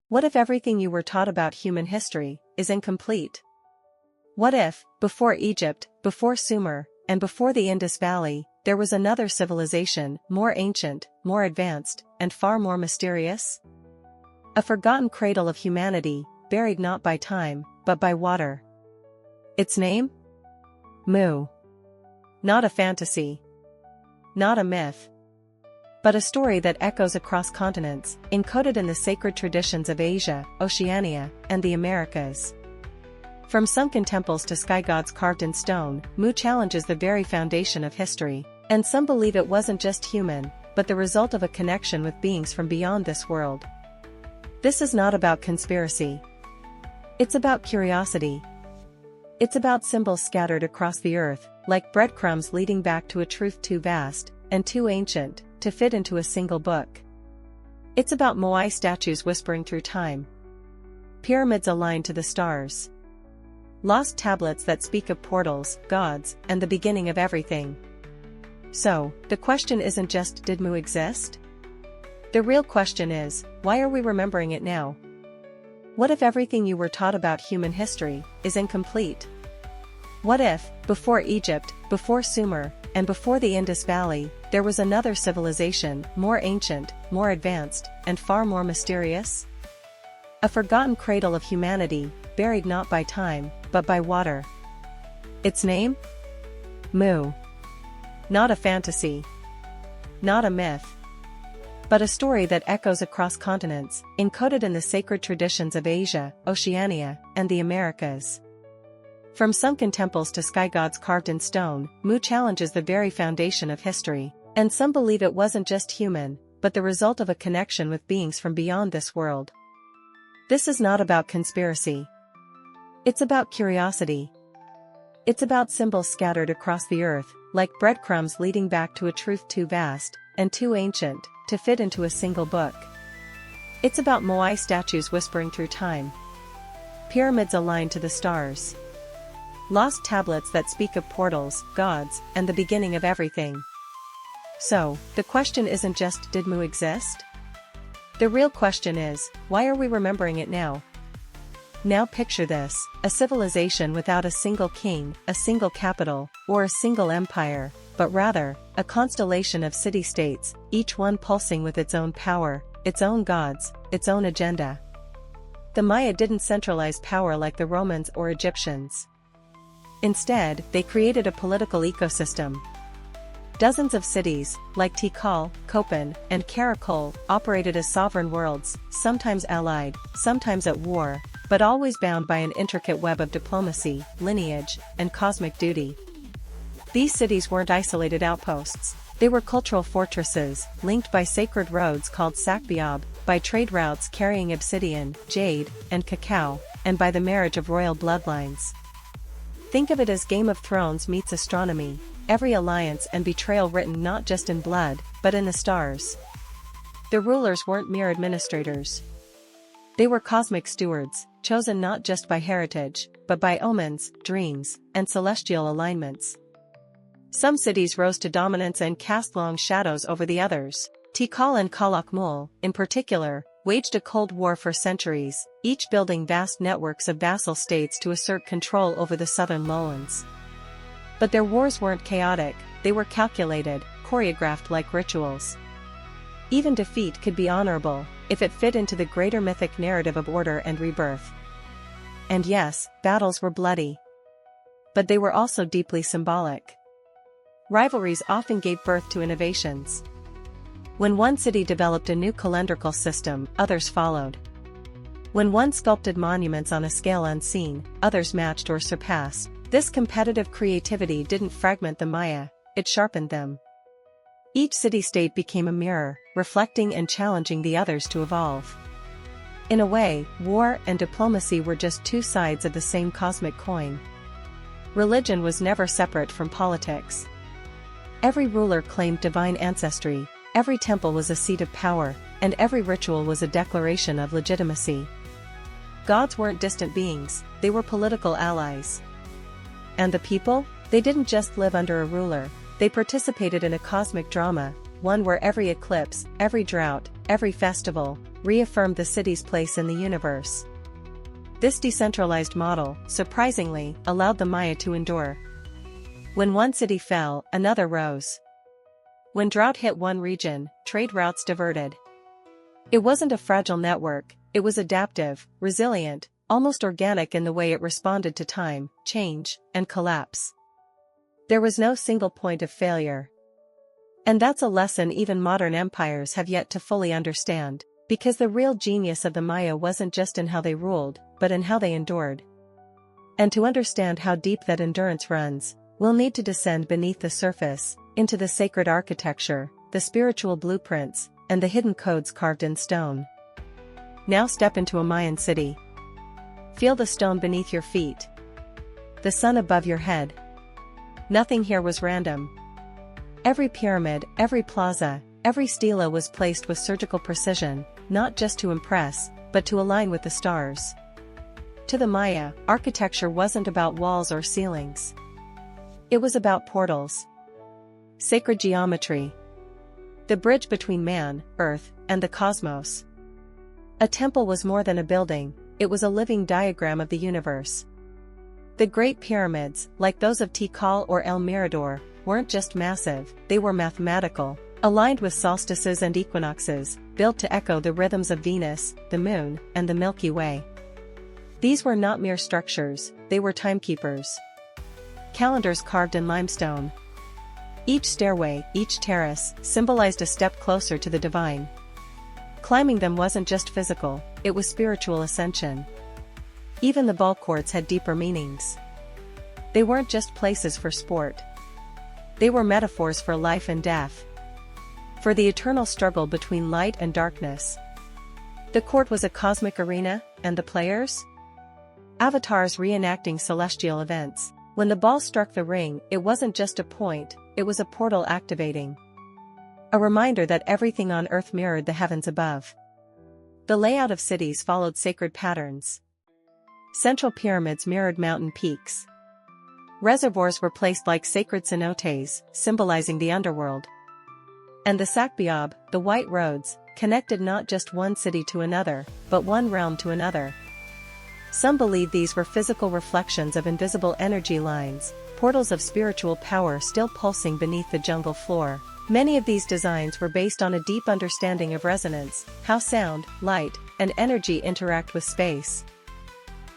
What if everything you were taught about human history is incomplete? What if, before Egypt, before Sumer, and before the Indus Valley, there was another civilization, more ancient, more advanced, and far more mysterious? A forgotten cradle of humanity, buried not by time, but by water. Its name? Mu. Not a fantasy. Not a myth. But a story that echoes across continents, encoded in the sacred traditions of Asia, Oceania, and the Americas. From sunken temples to sky gods carved in stone, Mu challenges the very foundation of history, and some believe it wasn't just human, but the result of a connection with beings from beyond this world. This is not about conspiracy. It's about curiosity. It's about symbols scattered across the earth, like breadcrumbs leading back to a truth too vast, and too ancient, to fit into a single book. It's about Moai statues whispering through time. Pyramids aligned to the stars. Lost tablets that speak of portals, gods, and the beginning of everything. So, the question isn't just, did Mu exist? The real question is, why are we remembering it now? What if everything you were taught about human history is incomplete? What if, before Egypt, before Sumer, and before the Indus Valley, there was another civilization, more ancient, more advanced, and far more mysterious? A forgotten cradle of humanity, buried not by time, but by water. Its name? Mu. Not a fantasy. Not a myth. But a story that echoes across continents, encoded in the sacred traditions of Asia, Oceania, and the Americas. From sunken temples to sky gods carved in stone, Mu challenges the very foundation of history, and some believe it wasn't just human, but the result of a connection with beings from beyond this world. This is not about conspiracy. It's about curiosity. It's about symbols scattered across the earth, like breadcrumbs leading back to a truth too vast, and too ancient, to fit into a single book. It's about Moai statues whispering through time. Pyramids aligned to the stars. Lost tablets that speak of portals, gods, and the beginning of everything. So, the question isn't just, did Mu exist? The real question is, why are we remembering it now? Now picture this, a civilization without a single king, a single capital, or a single empire, but rather, a constellation of city-states, each one pulsing with its own power, its own gods, its own agenda. The Maya didn't centralize power like the Romans or Egyptians. Instead, they created a political ecosystem. Dozens of cities, like Tikal, Copan, and Karakol, operated as sovereign worlds, sometimes allied, sometimes at war, but always bound by an intricate web of diplomacy, lineage, and cosmic duty. These cities weren't isolated outposts. They were cultural fortresses, linked by sacred roads called Sakbiab, by trade routes carrying obsidian, jade, and cacao, and by the marriage of royal bloodlines. Think of it as Game of Thrones meets astronomy, every alliance and betrayal written not just in blood, but in the stars. The rulers weren't mere administrators. They were cosmic stewards, chosen not just by heritage, but by omens, dreams, and celestial alignments. Some cities rose to dominance and cast long shadows over the others. Tikal and Kalakmul, in particular, waged a cold war for centuries, each building vast networks of vassal states to assert control over the southern lowlands. But their wars weren't chaotic, they were calculated, choreographed like rituals. Even defeat could be honorable, if it fit into the greater mythic narrative of order and rebirth. And yes, battles were bloody. But they were also deeply symbolic. Rivalries often gave birth to innovations. When one city developed a new calendrical system, others followed. When one sculpted monuments on a scale unseen, others matched or surpassed. This competitive creativity didn't fragment the Maya, it sharpened them. Each city-state became a mirror, reflecting and challenging the others to evolve. In a way, war and diplomacy were just two sides of the same cosmic coin. Religion was never separate from politics. Every ruler claimed divine ancestry, every temple was a seat of power, and every ritual was a declaration of legitimacy. Gods weren't distant beings, they were political allies. And the people? They didn't just live under a ruler, they participated in a cosmic drama, one where every eclipse, every drought, every festival, reaffirmed the city's place in the universe. This decentralized model, surprisingly, allowed the Maya to endure. When one city fell, another rose. When drought hit one region, trade routes diverted. It wasn't a fragile network, it was adaptive, resilient, almost organic in the way it responded to time, change, and collapse. There was no single point of failure. And that's a lesson even modern empires have yet to fully understand, because the real genius of the Maya wasn't just in how they ruled, but in how they endured. And to understand how deep that endurance runs, we'll need to descend beneath the surface, into the sacred architecture, the spiritual blueprints, and the hidden codes carved in stone. Now step into a Mayan city. Feel the stone beneath your feet. The sun above your head. Nothing here was random. Every pyramid, every plaza, every stela was placed with surgical precision, not just to impress, but to align with the stars. To the Maya, architecture wasn't about walls or ceilings. It was about portals. Sacred geometry. The bridge between man, earth, and the cosmos. A temple was more than a building, it was a living diagram of the universe. The Great Pyramids, like those of Tikal or El Mirador, weren't just massive, they were mathematical, aligned with solstices and equinoxes, built to echo the rhythms of Venus, the Moon, and the Milky Way. These were not mere structures, they were timekeepers. Calendars carved in limestone. Each stairway, each terrace, symbolized a step closer to the divine. Climbing them wasn't just physical, it was spiritual ascension. Even the ball courts had deeper meanings. They weren't just places for sport. They were metaphors for life and death. For the eternal struggle between light and darkness. The court was a cosmic arena, and the players? Avatars reenacting celestial events. When the ball struck the ring, it wasn't just a point, it was a portal activating. A reminder that everything on earth mirrored the heavens above. The layout of cities followed sacred patterns. Central pyramids mirrored mountain peaks. Reservoirs were placed like sacred cenotes, symbolizing the underworld. And the Sakbiab, the white roads, connected not just one city to another, but one realm to another. Some believe these were physical reflections of invisible energy lines, portals of spiritual power still pulsing beneath the jungle floor. Many of these designs were based on a deep understanding of resonance, how sound, light, and energy interact with space.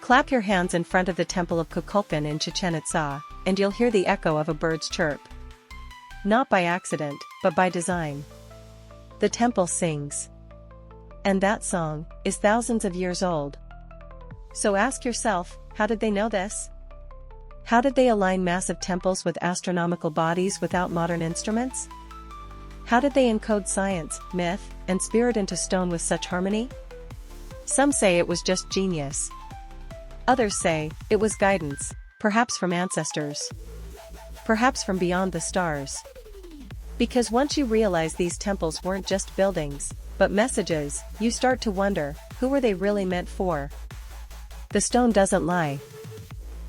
Clap your hands in front of the Temple of Kukulkan in Chichen Itza, and you'll hear the echo of a bird's chirp. Not by accident, but by design. The temple sings. And that song is thousands of years old. So ask yourself, how did they know this? How did they align massive temples with astronomical bodies without modern instruments? How did they encode science, myth, and spirit into stone with such harmony? Some say it was just genius. Others say it was guidance, perhaps from ancestors. Perhaps from beyond the stars. Because once you realize these temples weren't just buildings, but messages, you start to wonder, who were they really meant for? The stone doesn't lie.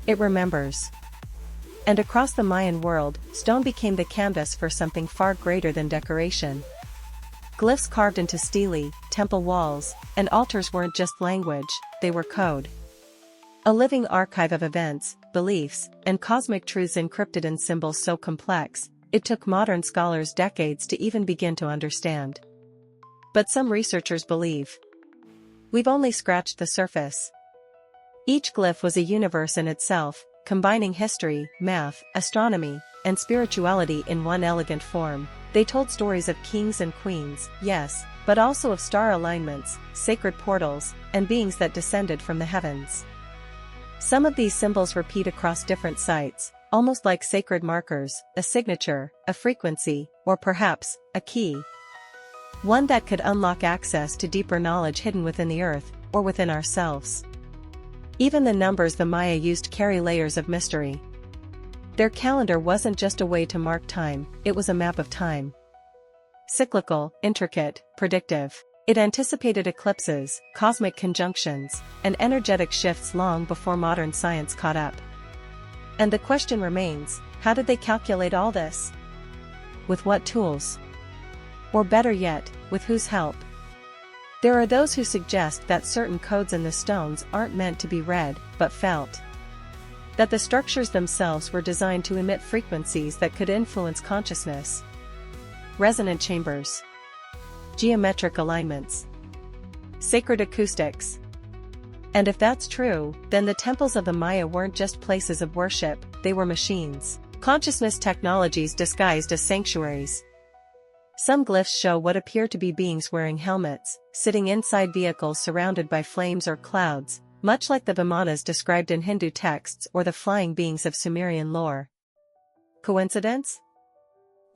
It remembers. And across the Mayan world, stone became the canvas for something far greater than decoration. Glyphs carved into stelae, temple walls, and altars weren't just language, they were code. A living archive of events, beliefs, and cosmic truths encrypted in symbols so complex, it took modern scholars decades to even begin to understand. But some researchers believe we've only scratched the surface. Each glyph was a universe in itself, combining history, math, astronomy, and spirituality in one elegant form. They told stories of kings and queens, yes, but also of star alignments, sacred portals, and beings that descended from the heavens. Some of these symbols repeat across different sites, almost like sacred markers, a signature, a frequency, or perhaps, a key. One that could unlock access to deeper knowledge hidden within the earth, or within ourselves. Even the numbers the Maya used carry layers of mystery. Their calendar wasn't just a way to mark time, it was a map of time. Cyclical, intricate, predictive. It anticipated eclipses, cosmic conjunctions, and energetic shifts long before modern science caught up. And the question remains, how did they calculate all this? With what tools? Or better yet, with whose help? There are those who suggest that certain codes in the stones aren't meant to be read, but felt. That the structures themselves were designed to emit frequencies that could influence consciousness. Resonant chambers. Geometric alignments. Sacred acoustics. And if that's true, then the temples of the Maya weren't just places of worship, they were machines. Consciousness technologies disguised as sanctuaries. Some glyphs show what appear to be beings wearing helmets, sitting inside vehicles surrounded by flames or clouds, much like the Vimanas described in Hindu texts or the flying beings of Sumerian lore. Coincidence?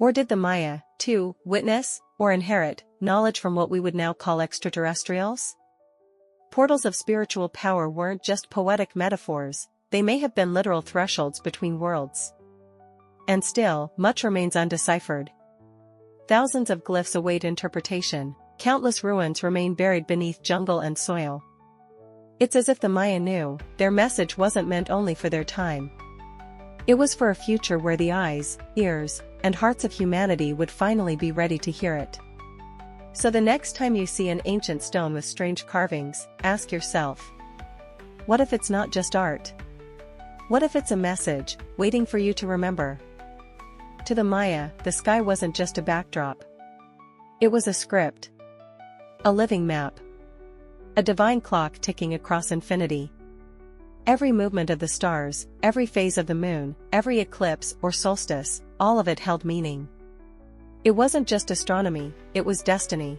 Or did the Maya, too, witness, or inherit, knowledge from what we would now call extraterrestrials? Portals of spiritual power weren't just poetic metaphors, they may have been literal thresholds between worlds. And still, much remains undeciphered. Thousands of glyphs await interpretation, countless ruins remain buried beneath jungle and soil. It's as if the Maya knew, their message wasn't meant only for their time. It was for a future where the eyes, ears, and hearts of humanity would finally be ready to hear it. So the next time you see an ancient stone with strange carvings, ask yourself, what if it's not just art? What if it's a message, waiting for you to remember? To the Maya, the sky wasn't just a backdrop. It was a script. A living map. A divine clock ticking across infinity. Every movement of the stars, every phase of the moon, every eclipse or solstice, all of it held meaning. It wasn't just astronomy, it was destiny.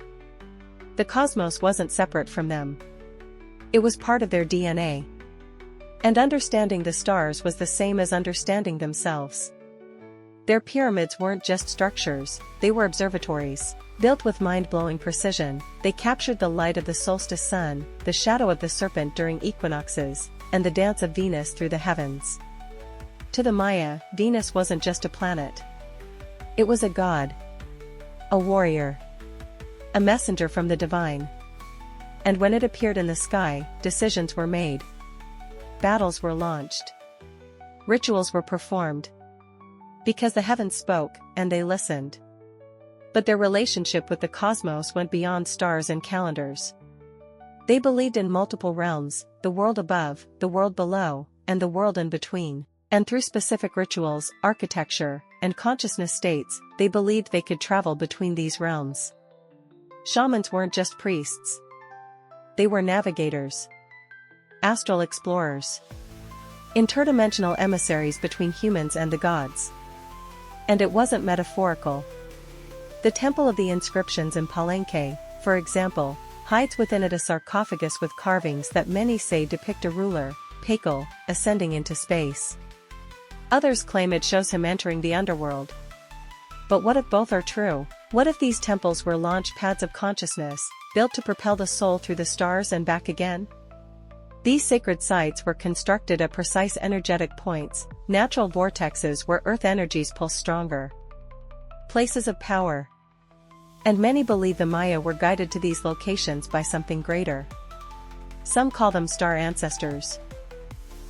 The cosmos wasn't separate from them. It was part of their DNA. And understanding the stars was the same as understanding themselves. Their pyramids weren't just structures, they were observatories. Built with mind-blowing precision, they captured the light of the solstice sun, the shadow of the serpent during equinoxes, and the dance of Venus through the heavens. To the Maya, Venus wasn't just a planet. It was a god. A warrior. A messenger from the divine. And when it appeared in the sky, decisions were made. Battles were launched. Rituals were performed. Because the heavens spoke, and they listened. But their relationship with the cosmos went beyond stars and calendars. They believed in multiple realms, the world above, the world below, and the world in between. And through specific rituals, architecture, and consciousness states, they believed they could travel between these realms. Shamans weren't just priests. They were navigators. Astral explorers. Interdimensional emissaries between humans and the gods. And it wasn't metaphorical. The Temple of the Inscriptions in Palenque, for example, hides within it a sarcophagus with carvings that many say depict a ruler, Pakal, ascending into space. Others claim it shows him entering the underworld. But what if both are true? What if these temples were launch pads of consciousness, built to propel the soul through the stars and back again? These sacred sites were constructed at precise energetic points, natural vortexes where earth energies pulse stronger. Places of power. And many believe the Maya were guided to these locations by something greater. Some call them star ancestors.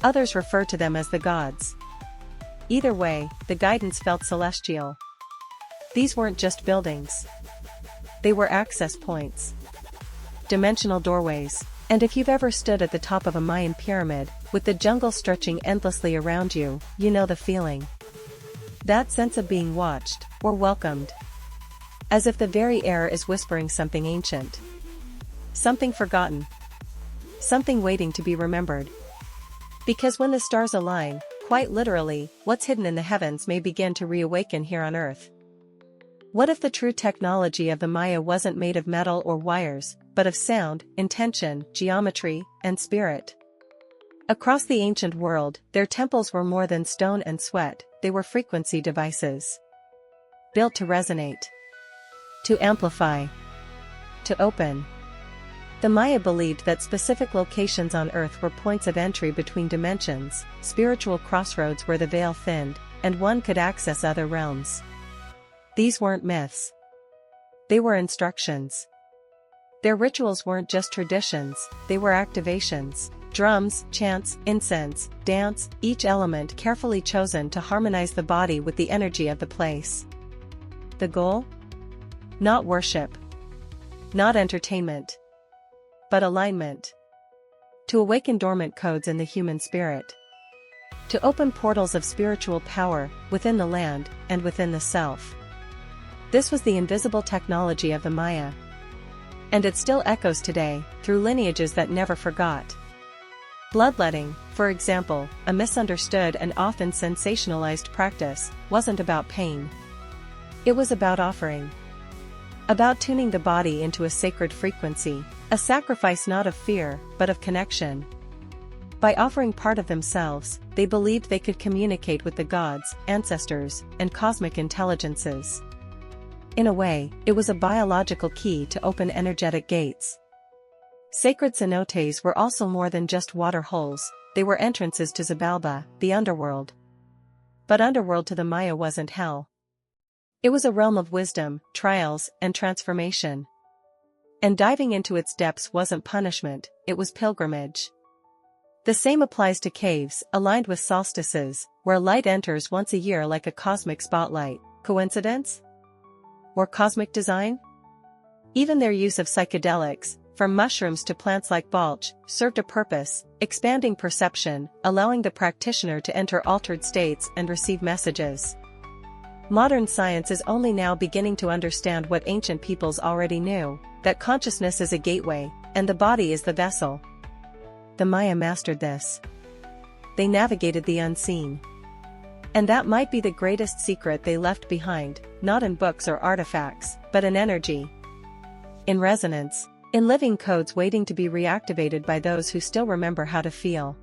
Others refer to them as the gods. Either way, the guidance felt celestial. These weren't just buildings. They were access points. Dimensional doorways. And if you've ever stood at the top of a Mayan pyramid, with the jungle stretching endlessly around you, you know the feeling. That sense of being watched, or welcomed. As if the very air is whispering something ancient. Something forgotten. Something waiting to be remembered. Because when the stars align, quite literally, what's hidden in the heavens may begin to reawaken here on Earth. What if the true technology of the Maya wasn't made of metal or wires, but of sound, intention, geometry, and spirit? Across the ancient world, their temples were more than stone and sweat, they were frequency devices. Built to resonate. To amplify. To open. The Maya believed that specific locations on Earth were points of entry between dimensions, spiritual crossroads where the veil thinned, and one could access other realms. These weren't myths. They were instructions. Their rituals weren't just traditions, they were activations. Drums, chants, incense, dance, each element carefully chosen to harmonize the body with the energy of the place. The goal? Not worship. Not entertainment. but alignment. To awaken dormant codes in the human spirit. To open portals of spiritual power within the land and within the self. This was the invisible technology of the Maya. And it still echoes today, through lineages that never forgot. Bloodletting, for example, a misunderstood and often sensationalized practice, wasn't about pain. It was about offering. About tuning the body into a sacred frequency, a sacrifice not of fear, but of connection. By offering part of themselves, they believed they could communicate with the gods, ancestors, and cosmic intelligences. In a way, it was a biological key to open energetic gates. Sacred cenotes were also more than just water holes, they were entrances to Xibalba, the underworld. But underworld to the Maya wasn't hell. It was a realm of wisdom, trials, and transformation. And diving into its depths wasn't punishment, it was pilgrimage. The same applies to caves, aligned with solstices, where light enters once a year like a cosmic spotlight. Coincidence? Or cosmic design? Even their use of psychedelics, from mushrooms to plants like balch, served a purpose, expanding perception, allowing the practitioner to enter altered states and receive messages. Modern science is only now beginning to understand what ancient peoples already knew, that consciousness is a gateway, and the body is the vessel. The Maya mastered this. They navigated the unseen. And that might be the greatest secret they left behind, not in books or artifacts, but in energy. In resonance. In living codes waiting to be reactivated by those who still remember how to feel.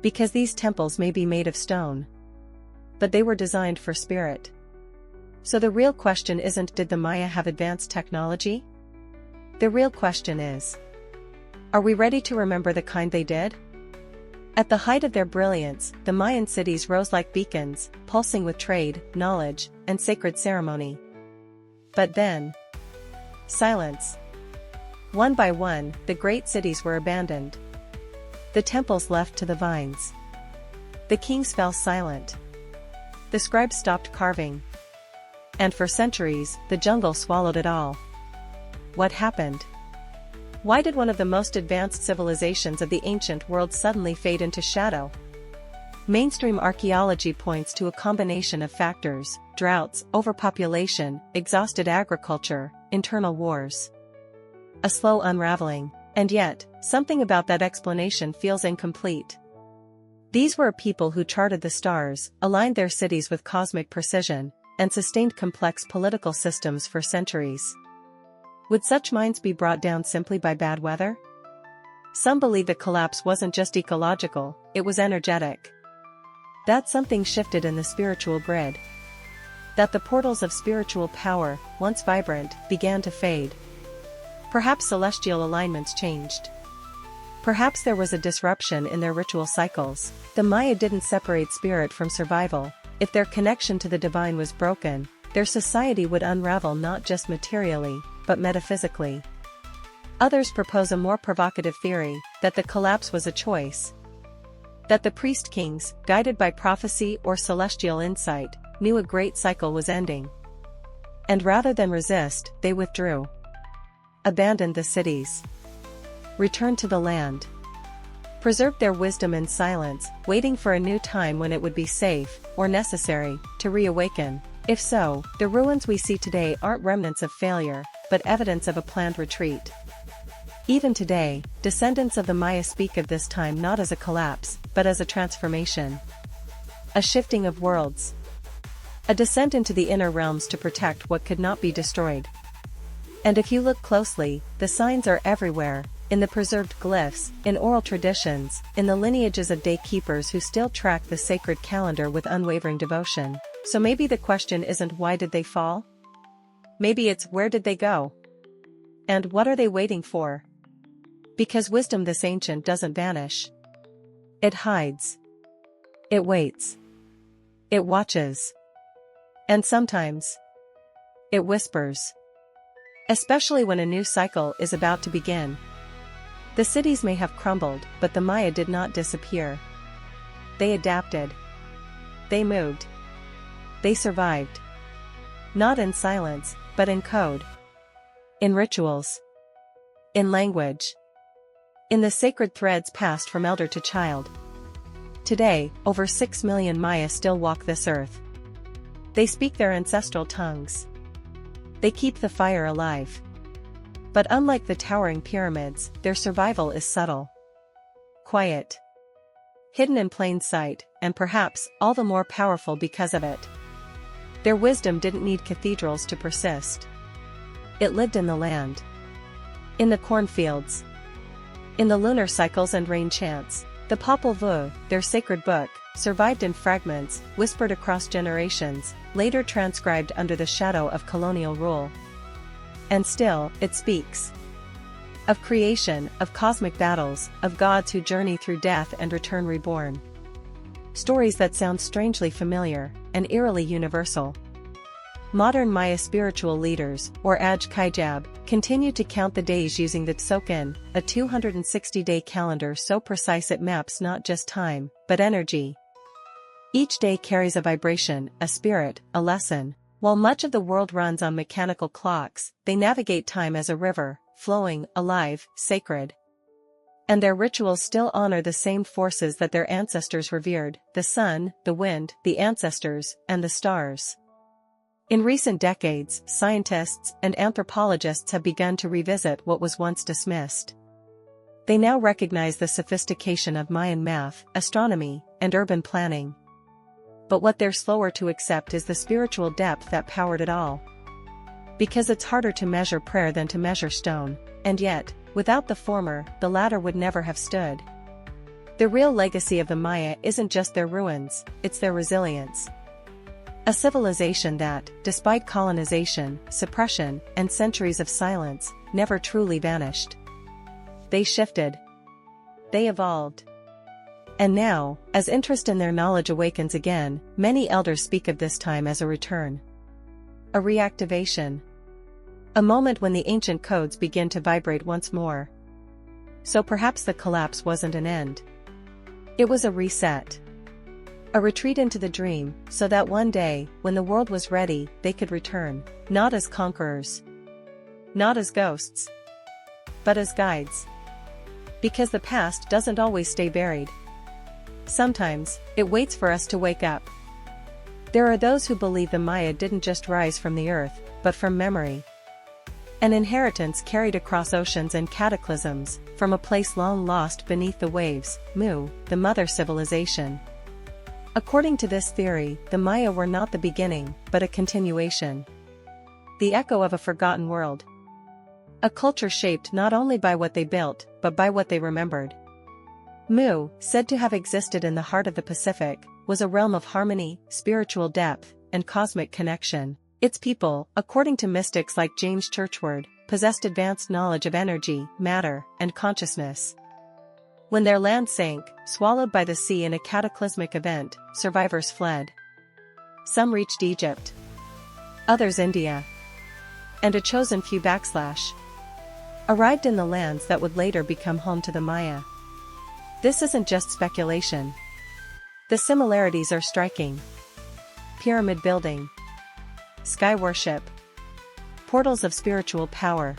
Because these temples may be made of stone. But they were designed for spirit. So the real question isn't, did the Maya have advanced technology? The real question is, are we ready to remember the kind they did? At the height of their brilliance, the Mayan cities rose like beacons, pulsing with trade, knowledge, and sacred ceremony. But then, silence. One by one, the great cities were abandoned. The temples left to the vines. The kings fell silent. The scribes stopped carving. And for centuries, the jungle swallowed it all. What happened? Why did one of the most advanced civilizations of the ancient world suddenly fade into shadow? Mainstream archaeology points to a combination of factors: droughts, overpopulation, exhausted agriculture, internal wars. A slow unraveling. And yet, something about that explanation feels incomplete. These were a people who charted the stars, aligned their cities with cosmic precision, and sustained complex political systems for centuries. Would such minds be brought down simply by bad weather? Some believe the collapse wasn't just ecological, it was energetic. That something shifted in the spiritual grid. That the portals of spiritual power, once vibrant, began to fade. Perhaps celestial alignments changed. Perhaps there was a disruption in their ritual cycles. The Maya didn't separate spirit from survival. If their connection to the divine was broken, their society would unravel not just materially, but metaphysically. Others propose a more provocative theory, that the collapse was a choice. That the priest kings, guided by prophecy or celestial insight, knew a great cycle was ending. And rather than resist, they withdrew. Abandoned the cities. Returned to the land. Preserved their wisdom in silence, waiting for a new time when it would be safe, or necessary, to reawaken. If so, the ruins we see today aren't remnants of failure, but evidence of a planned retreat. Even today, descendants of the Maya speak of this time not as a collapse, but as a transformation. A shifting of worlds. A descent into the inner realms to protect what could not be destroyed. And if you look closely, the signs are everywhere, in the preserved glyphs, in oral traditions, in the lineages of day keepers who still track the sacred calendar with unwavering devotion. So maybe the question isn't why did they fall? Maybe it's where did they go? And what are they waiting for? Because wisdom this ancient doesn't vanish. It hides. It waits. It watches. And sometimes, it whispers. Especially when a new cycle is about to begin. The cities may have crumbled, but the Maya did not disappear. They adapted. They moved. They survived. Not in silence, but in code. In rituals. In language. in the sacred threads passed from elder to child. Today, over 6 million Maya still walk this earth. They speak their ancestral tongues. They keep the fire alive. But unlike the towering pyramids, their survival is subtle, quiet, hidden in plain sight, and perhaps all the more powerful because of it. Their wisdom didn't need cathedrals to persist. It lived in the land, in the cornfields, in the lunar cycles and rain chants. The Popol Vuh, their sacred book, survived in fragments, whispered across generations, later transcribed under the shadow of colonial rule. And still, it speaks of creation, of cosmic battles, of gods who journey through death and return reborn. Stories that sound strangely familiar, and eerily universal. Modern Maya spiritual leaders, or Aj Kaijab, continue to count the days using the Tsoken, a 260-day calendar so precise it maps not just time, but energy. Each day carries a vibration, a spirit, a lesson. While much of the world runs on mechanical clocks, they navigate time as a river, flowing, alive, sacred. And their rituals still honor the same forces that their ancestors revered: the sun, the wind, the ancestors, and the stars. In recent decades, scientists and anthropologists have begun to revisit what was once dismissed. They now recognize the sophistication of Mayan math, astronomy, and urban planning. But what they're slower to accept is the spiritual depth that powered it all. Because it's harder to measure prayer than to measure stone, and yet, without the former, the latter would never have stood. The real legacy of the Maya isn't just their ruins, it's their resilience. A civilization that, despite colonization, suppression, and centuries of silence, never truly vanished. They shifted. They evolved. And now, as interest in their knowledge awakens again, many elders speak of this time as a return. A reactivation. A moment when the ancient codes begin to vibrate once more. So perhaps the collapse wasn't an end. It was a reset. A retreat into the dream, so that one day, when the world was ready, they could return, not as conquerors, not as ghosts, but as guides. Because the past doesn't always stay buried. Sometimes, it waits for us to wake up. There are those who believe the Maya didn't just rise from the earth, but from memory. An inheritance carried across oceans and cataclysms, from a place long lost beneath the waves, Mu, the mother civilization. According to this theory, the Maya were not the beginning, but a continuation. The echo of a forgotten world. A culture shaped not only by what they built, but by what they remembered. Mu, said to have existed in the heart of the Pacific, was a realm of harmony, spiritual depth, and cosmic connection. Its people, according to mystics like James Churchward, possessed advanced knowledge of energy, matter, and consciousness. When their land sank, swallowed by the sea in a cataclysmic event, survivors fled. Some reached Egypt. Others India. And a chosen few arrived in the lands that would later become home to the Maya. This isn't just speculation. The similarities are striking. Pyramid building. Sky worship. Portals of spiritual power.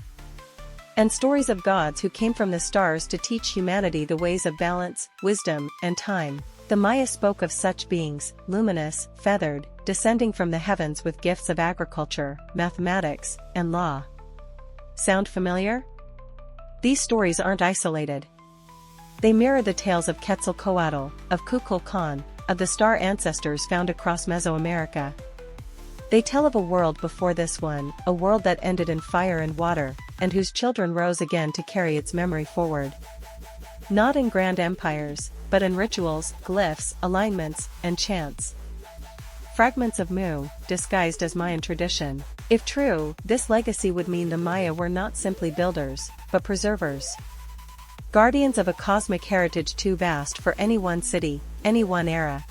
And stories of gods who came from the stars to teach humanity the ways of balance, wisdom, and time. The Maya spoke of such beings, luminous, feathered, descending from the heavens with gifts of agriculture, mathematics, and law. Sound familiar? These stories aren't isolated. They mirror the tales of Quetzalcoatl, of Kukulkan, of the star ancestors found across Mesoamerica. They tell of a world before this one, a world that ended in fire and water, and whose children rose again to carry its memory forward. Not in grand empires, but in rituals, glyphs, alignments, and chants. Fragments of Mu, disguised as Mayan tradition. If true, this legacy would mean the Maya were not simply builders, but preservers. Guardians of a cosmic heritage too vast for any one city, any one era.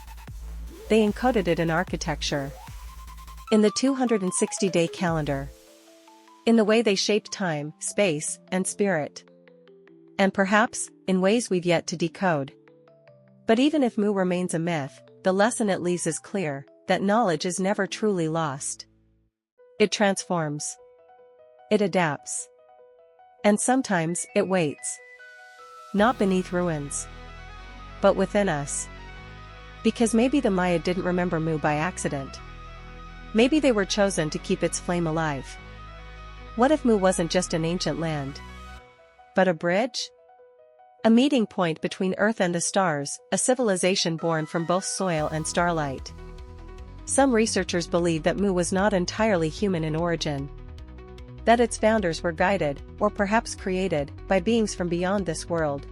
They encoded it in architecture. In the 260-day calendar. In the way they shaped time, space, and spirit. And perhaps, in ways we've yet to decode. But even if Mu remains a myth, the lesson it leaves is clear, that knowledge is never truly lost. It transforms. It adapts. And sometimes, it waits. not beneath ruins, but within us. Because maybe the Maya didn't remember Mu by accident. Maybe they were chosen to keep its flame alive. What if Mu wasn't just an ancient land, but a bridge? A meeting point between Earth and the stars, a civilization born from both soil and starlight. Some researchers believe that Mu was not entirely human in origin. That its founders were guided, or perhaps created, by beings from beyond this world.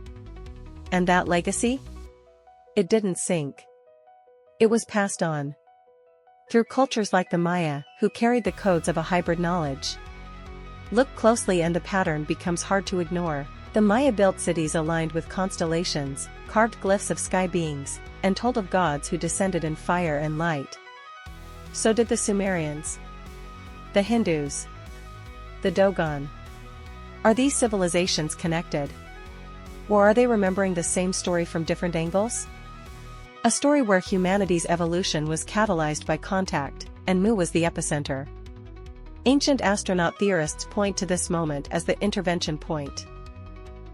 And that legacy? It didn't sink. It was passed on through cultures like the Maya, who carried the codes of a hybrid knowledge. Look closely and the pattern becomes hard to ignore. The Maya built cities aligned with constellations, carved glyphs of sky beings, and told of gods who descended in fire and light. So did the Sumerians, the Hindus, the Dogon. Are these civilizations connected? Or are they remembering the same story from different angles? A story where humanity's evolution was catalyzed by contact, and Mu was the epicenter. Ancient astronaut theorists point to this moment as the intervention point.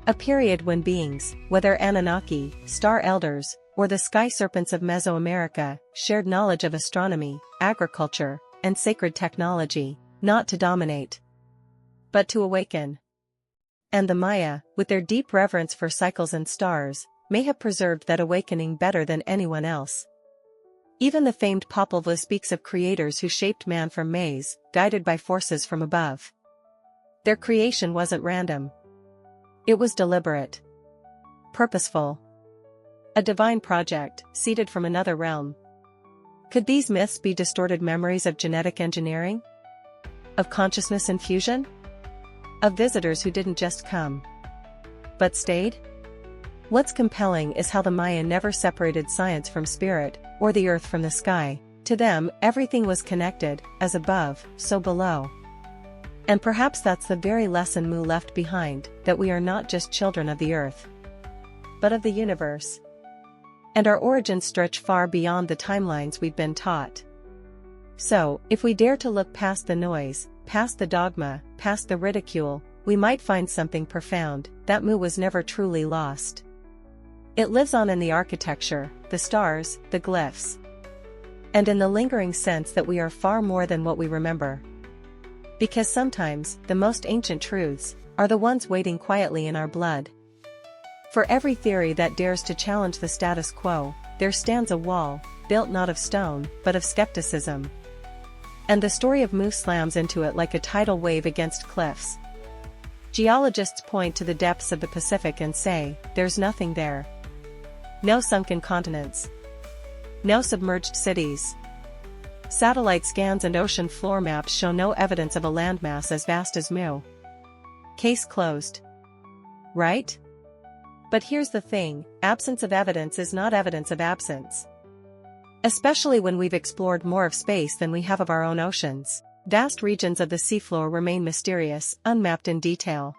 A period when beings, whether Anunnaki, star elders, or the sky serpents of Mesoamerica, shared knowledge of astronomy, agriculture, and sacred technology, not to dominate, but to awaken. And the Maya, with their deep reverence for cycles and stars, may have preserved that awakening better than anyone else. Even the famed Popol Vuh speaks of creators who shaped man from maize, guided by forces from above. Their creation wasn't random. It was deliberate, purposeful. A divine project, seeded from another realm. Could these myths be distorted memories of genetic engineering? Of consciousness infusion? Of visitors who didn't just come, but stayed? What's compelling is how the Maya never separated science from spirit, or the earth from the sky. To them, everything was connected, as above, so below. And perhaps that's the very lesson Mu left behind, that we are not just children of the earth, but of the universe. And our origins stretch far beyond the timelines we've been taught. So, if we dare to look past the noise, past the dogma, past the ridicule, we might find something profound, that Mu was never truly lost. It lives on in the architecture, the stars, the glyphs, and in the lingering sense that we are far more than what we remember. Because sometimes, the most ancient truths are the ones waiting quietly in our blood. For every theory that dares to challenge the status quo, there stands a wall, built not of stone, but of skepticism. And the story of Mu slams into it like a tidal wave against cliffs. Geologists point to the depths of the Pacific and say, there's nothing there. No sunken continents. No submerged cities. Satellite scans and ocean floor maps show no evidence of a landmass as vast as Mu. Case closed. Right? But here's the thing, absence of evidence is not evidence of absence. Especially when we've explored more of space than we have of our own oceans. Vast regions of the seafloor remain mysterious, unmapped in detail.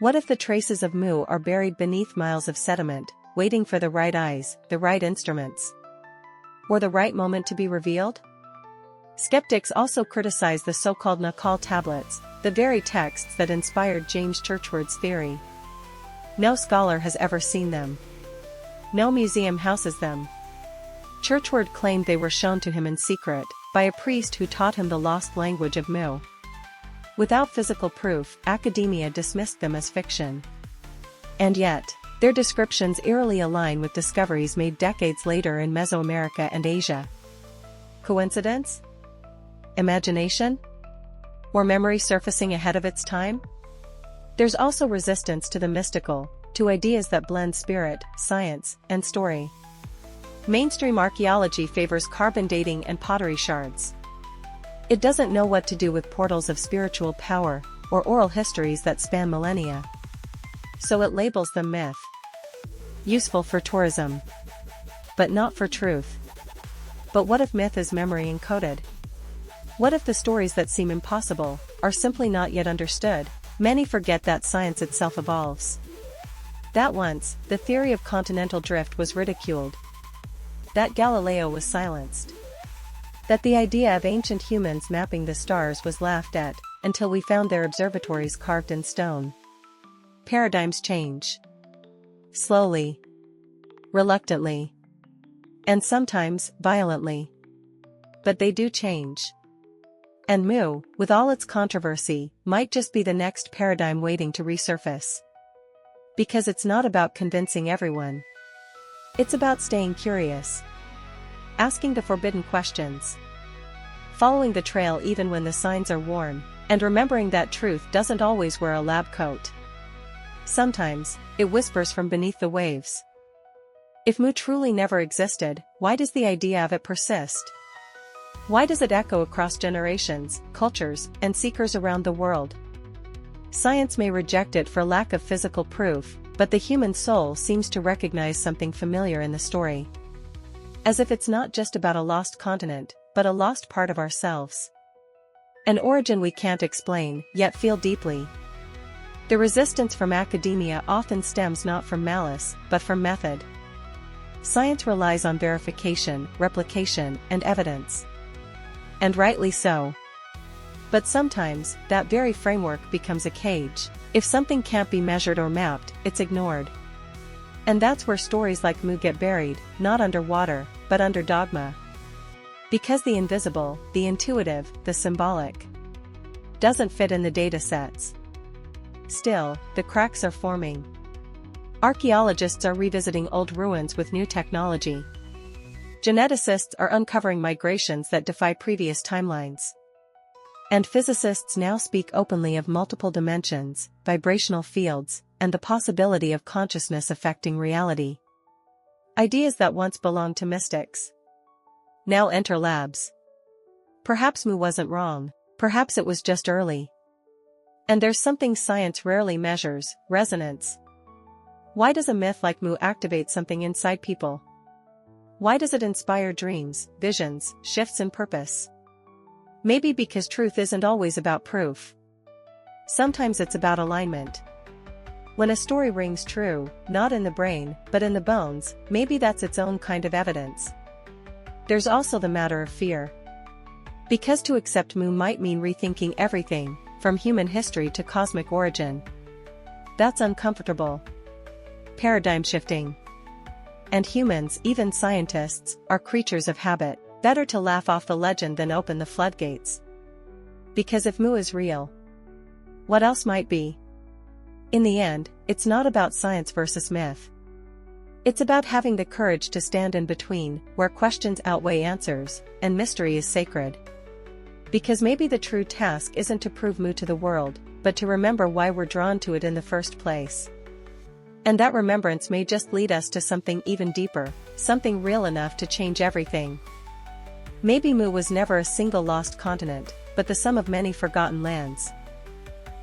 What if the traces of Mu are buried beneath miles of sediment, waiting for the right eyes, the right instruments, or the right moment to be revealed? Skeptics also criticize the so-called Naacal Tablets, the very texts that inspired James Churchward's theory. No scholar has ever seen them. No museum houses them. Churchward claimed they were shown to him in secret, by a priest who taught him the lost language of Mu. Without physical proof, academia dismissed them as fiction. And yet, their descriptions eerily align with discoveries made decades later in Mesoamerica and Asia. Coincidence? Imagination? Or memory surfacing ahead of its time? There's also resistance to the mystical, to ideas that blend spirit, science, and story. Mainstream archaeology favors carbon dating and pottery shards. It doesn't know what to do with portals of spiritual power, or oral histories that span millennia. So it labels them myth. Useful for tourism, but not for truth. But what if myth is memory encoded? What if the stories that seem impossible are simply not yet understood? Many forget that science itself evolves. That once, the theory of continental drift was ridiculed. That Galileo was silenced. That the idea of ancient humans mapping the stars was laughed at, until we found their observatories carved in stone. Paradigms change. Slowly. Reluctantly. And sometimes, violently. But they do change. And Mu, with all its controversy, might just be the next paradigm waiting to resurface. Because it's not about convincing everyone. It's about staying curious. Asking the forbidden questions. Following the trail even when the signs are worn, and remembering that truth doesn't always wear a lab coat. Sometimes, it whispers from beneath the waves. If Mu truly never existed, why does the idea of it persist? Why does it echo across generations, cultures, and seekers around the world? Science may reject it for lack of physical proof, but the human soul seems to recognize something familiar in the story. As if it's not just about a lost continent, but a lost part of ourselves. An origin we can't explain, yet feel deeply. The resistance from academia often stems not from malice, but from method. Science relies on verification, replication, and evidence. And rightly so. But sometimes, that very framework becomes a cage. If something can't be measured or mapped, it's ignored. And that's where stories like Mu get buried, not under water, but under dogma. Because the invisible, the intuitive, the symbolic, doesn't fit in the data sets. Still, the cracks are forming. Archaeologists are revisiting old ruins with new technology. Geneticists are uncovering migrations that defy previous timelines. And physicists now speak openly of multiple dimensions, vibrational fields, and the possibility of consciousness affecting reality. Ideas that once belonged to mystics now enter labs. Perhaps Mu wasn't wrong, perhaps it was just early. And there's something science rarely measures: resonance. Why does a myth like Mu activate something inside people? Why does it inspire dreams, visions, shifts in purpose? Maybe because truth isn't always about proof. Sometimes it's about alignment. When a story rings true, not in the brain, but in the bones, maybe that's its own kind of evidence. There's also the matter of fear. Because to accept Mu might mean rethinking everything, from human history to cosmic origin. That's uncomfortable. Paradigm shifting. And humans, even scientists, are creatures of habit. Better to laugh off the legend than open the floodgates. Because if Mu is real, what else might be? In the end, it's not about science versus myth. It's about having the courage to stand in between, where questions outweigh answers, and mystery is sacred. Because maybe the true task isn't to prove Mu to the world, but to remember why we're drawn to it in the first place. And that remembrance may just lead us to something even deeper, something real enough to change everything. Maybe Mu was never a single lost continent, but the sum of many forgotten lands.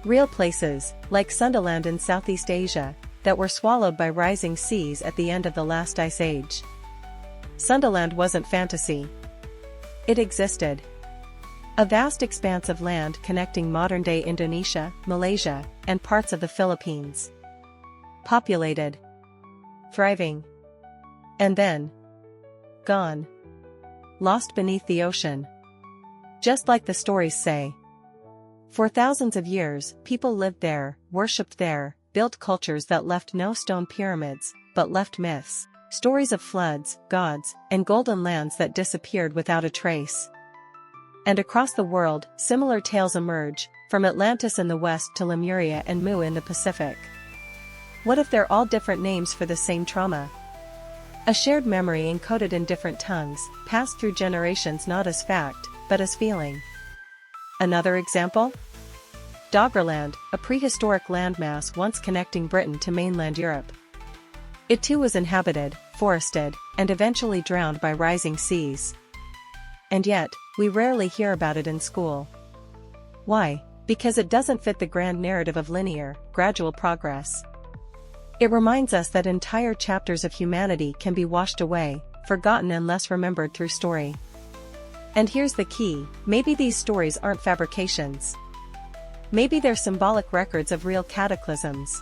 Real places, like Sundaland in Southeast Asia, that were swallowed by rising seas at the end of the last ice age. Sundaland wasn't fantasy. It existed. A vast expanse of land connecting modern-day Indonesia, Malaysia, and parts of the Philippines. Populated. Thriving. And then, gone. Lost beneath the ocean. Just like the stories say. For thousands of years, people lived there, worshipped there, built cultures that left no stone pyramids, but left myths, stories of floods, gods, and golden lands that disappeared without a trace. And across the world, similar tales emerge, from Atlantis in the west to Lemuria and Mu in the Pacific. What if they're all different names for the same trauma? A shared memory encoded in different tongues, passed through generations not as fact, but as feeling. Another example? Doggerland, a prehistoric landmass once connecting Britain to mainland Europe. It too was inhabited, forested, and eventually drowned by rising seas. And yet, we rarely hear about it in school. Why? Because it doesn't fit the grand narrative of linear, gradual progress. It reminds us that entire chapters of humanity can be washed away, forgotten unless remembered through story. And here's the key: maybe these stories aren't fabrications. Maybe they're symbolic records of real cataclysms.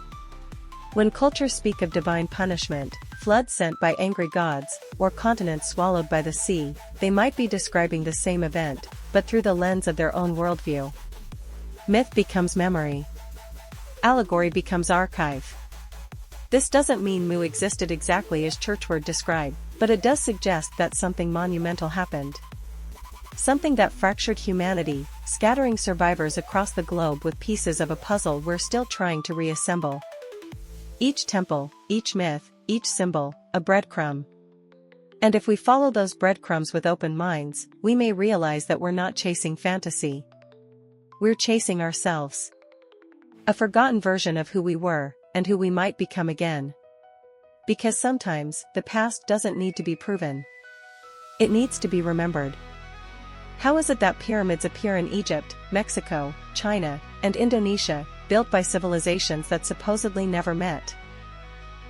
When cultures speak of divine punishment, floods sent by angry gods, or continents swallowed by the sea, they might be describing the same event, but through the lens of their own worldview. Myth becomes memory. Allegory becomes archive. This doesn't mean Mu existed exactly as Churchward described, but it does suggest that something monumental happened. Something that fractured humanity, scattering survivors across the globe with pieces of a puzzle we're still trying to reassemble. Each temple, each myth, each symbol, a breadcrumb. And if we follow those breadcrumbs with open minds, we may realize that we're not chasing fantasy. We're chasing ourselves. A forgotten version of who we were, and who we might become again. Because sometimes, the past doesn't need to be proven. It needs to be remembered. How is it that pyramids appear in Egypt, Mexico, China, and Indonesia, built by civilizations that supposedly never met?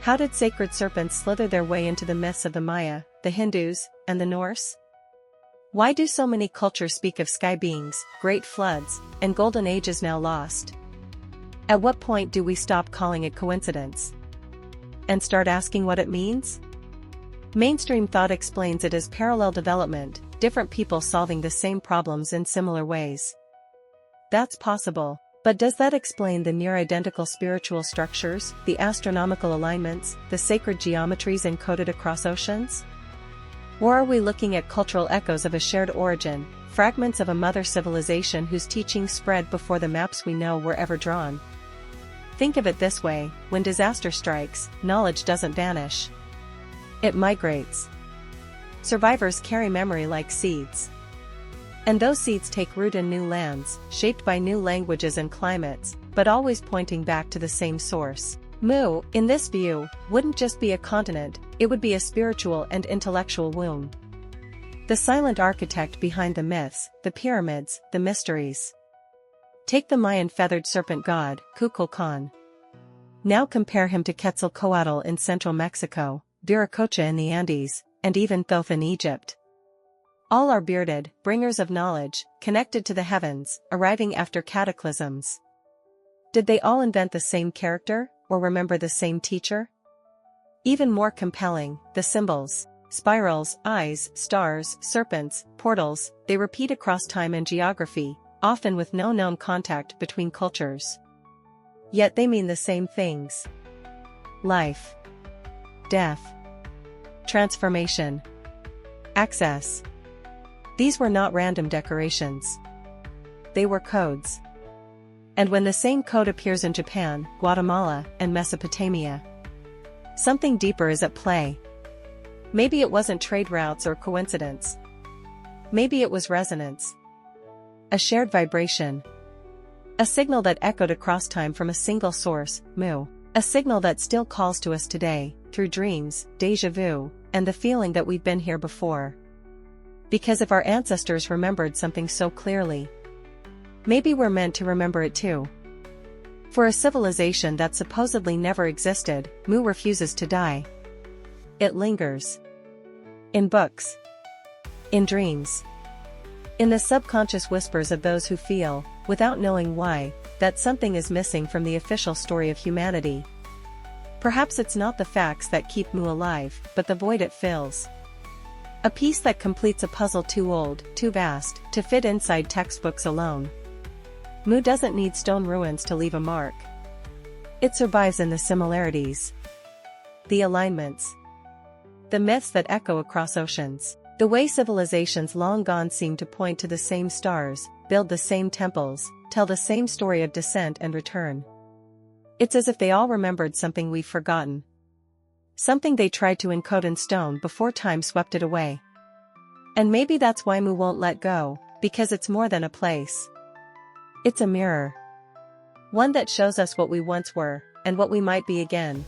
How did sacred serpents slither their way into the myths of the Maya, the Hindus, and the Norse? Why do so many cultures speak of sky beings, great floods, and golden ages now lost? At what point do we stop calling it coincidence? And start asking what it means? Mainstream thought explains it as parallel development, different people solving the same problems in similar ways. That's possible, but does that explain the near-identical spiritual structures, the astronomical alignments, the sacred geometries encoded across oceans? Or are we looking at cultural echoes of a shared origin, fragments of a mother civilization whose teachings spread before the maps we know were ever drawn? Think of it this way, when disaster strikes, knowledge doesn't vanish. It migrates. Survivors carry memory like seeds. And those seeds take root in new lands, shaped by new languages and climates, but always pointing back to the same source. Mu, in this view, wouldn't just be a continent, it would be a spiritual and intellectual womb. The silent architect behind the myths, the pyramids, the mysteries. Take the Mayan feathered serpent god, Kukulkan. Now compare him to Quetzalcoatl in central Mexico, Viracocha in the Andes, and even Thoth in Egypt. All are bearded, bringers of knowledge, connected to the heavens, arriving after cataclysms. Did they all invent the same character, or remember the same teacher? Even more compelling, the symbols. Spirals, eyes, stars, serpents, portals, they repeat across time and geography, often with no known contact between cultures. Yet they mean the same things. Life. Death. Transformation. Access. These were not random decorations. They were codes. And when the same code appears in Japan, Guatemala, and Mesopotamia, something deeper is at play. Maybe it wasn't trade routes or coincidence. Maybe it was resonance. A shared vibration. A signal that echoed across time from a single source, Mu. A signal that still calls to us today, through dreams, déjà vu, and the feeling that we've been here before. Because if our ancestors remembered something so clearly, maybe we're meant to remember it too. For a civilization that supposedly never existed, Mu refuses to die. It lingers. In books. In dreams. In the subconscious whispers of those who feel, without knowing why, that something is missing from the official story of humanity. Perhaps it's not the facts that keep Mu alive, but the void it fills. A piece that completes a puzzle too old, too vast, to fit inside textbooks alone. Mu doesn't need stone ruins to leave a mark. It survives in the similarities. The alignments. The myths that echo across oceans. The way civilizations long gone seem to point to the same stars, build the same temples, tell the same story of descent and return. It's as if they all remembered something we've forgotten. Something they tried to encode in stone before time swept it away. And maybe that's why Mu won't let go, because it's more than a place. It's a mirror. One that shows us what we once were, and what we might be again.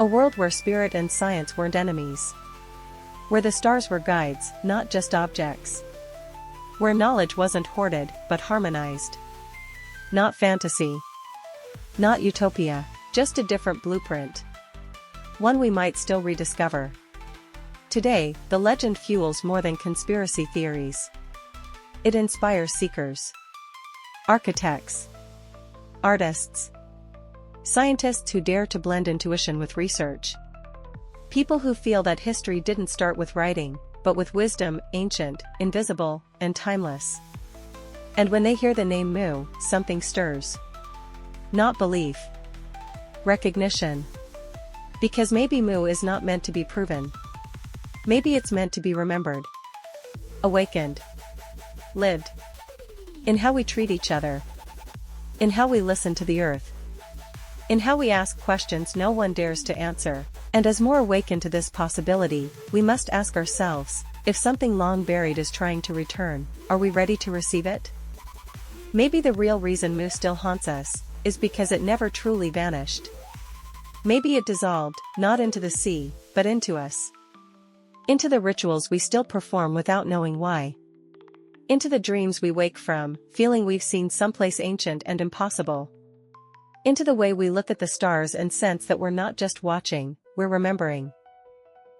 A world where spirit and science weren't enemies. Where the stars were guides, not just objects. Where knowledge wasn't hoarded, but harmonized. Not fantasy. Not utopia, just a different blueprint. One we might still rediscover. Today, the legend fuels more than conspiracy theories. It inspires seekers. Architects. Artists. Scientists who dare to blend intuition with research. People who feel that history didn't start with writing, but with wisdom, ancient, invisible, and timeless. And when they hear the name Mu, something stirs. Not belief. Recognition. Because maybe Mu is not meant to be proven. Maybe it's meant to be remembered. Awakened. Lived. In how we treat each other. In how we listen to the earth. In how we ask questions no one dares to answer. And as more awakened to this possibility, we must ask ourselves, if something long buried is trying to return, are we ready to receive it? Maybe the real reason Mu still haunts us is because it never truly vanished. Maybe it dissolved, not into the sea, but into us. Into the rituals we still perform without knowing why. Into the dreams we wake from, feeling we've seen someplace ancient and impossible. Into the way we look at the stars and sense that we're not just watching, we're remembering.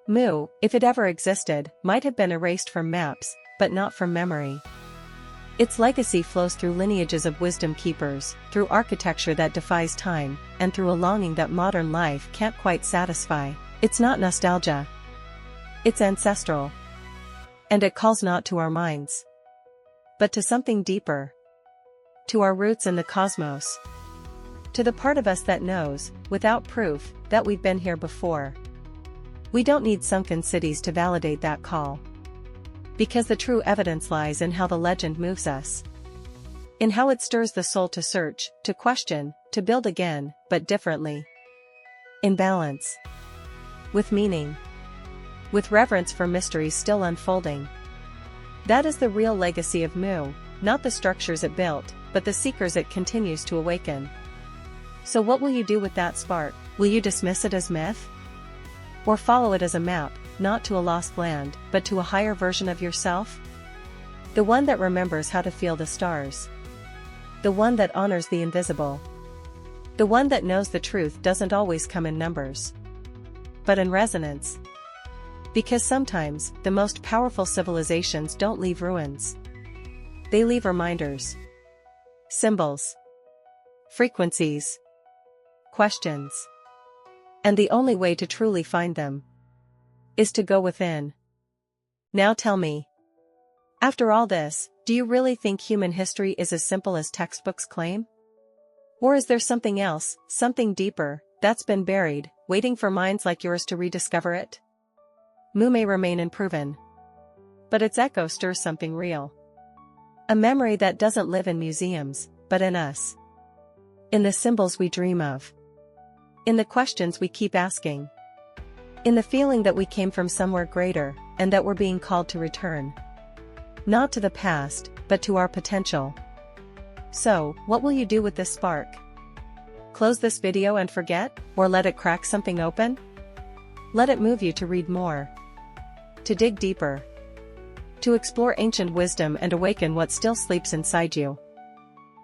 Mu, if it ever existed, might have been erased from maps, but not from memory. Its legacy flows through lineages of wisdom keepers, through architecture that defies time, and through a longing that modern life can't quite satisfy. It's not nostalgia. It's ancestral. And it calls not to our minds, but to something deeper. To our roots in the cosmos. To the part of us that knows, without proof, that we've been here before. We don't need sunken cities to validate that call. Because the true evidence lies in how the legend moves us. In how it stirs the soul to search, to question, to build again, but differently. In balance. With meaning. With reverence for mysteries still unfolding. That is the real legacy of Mu, not the structures it built, but the seekers it continues to awaken. So what will you do with that spark? Will you dismiss it as myth? Or follow it as a map, not to a lost land, but to a higher version of yourself? The one that remembers how to feel the stars. The one that honors the invisible. The one that knows the truth doesn't always come in numbers, but in resonance. Because sometimes, the most powerful civilizations don't leave ruins. They leave reminders. Symbols. Frequencies. Questions. And the only way to truly find them is to go within. Now tell me. After all this, do you really think human history is as simple as textbooks claim? Or is there something else, something deeper, that's been buried, waiting for minds like yours to rediscover it? Mu may remain unproven, but its echo stirs something real. A memory that doesn't live in museums, but in us. In the symbols we dream of. In the questions we keep asking. In the feeling that we came from somewhere greater, and that we're being called to return. Not to the past, but to our potential. So, what will you do with this spark? Close this video and forget, or let it crack something open? Let it move you to read more. To dig deeper. To explore ancient wisdom and awaken what still sleeps inside you.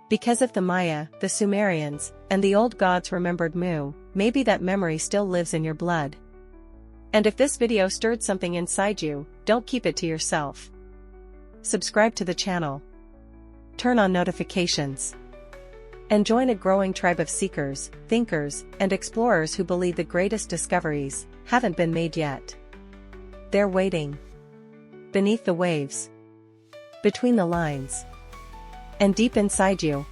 Because if the Maya, the Sumerians, and the old gods remembered Mu, maybe that memory still lives in your blood. And if this video stirred something inside you, don't keep it to yourself. Subscribe to the channel. Turn on notifications. And join a growing tribe of seekers, thinkers, and explorers who believe the greatest discoveries haven't been made yet. They're waiting. Beneath the waves. Between the lines. And deep inside you.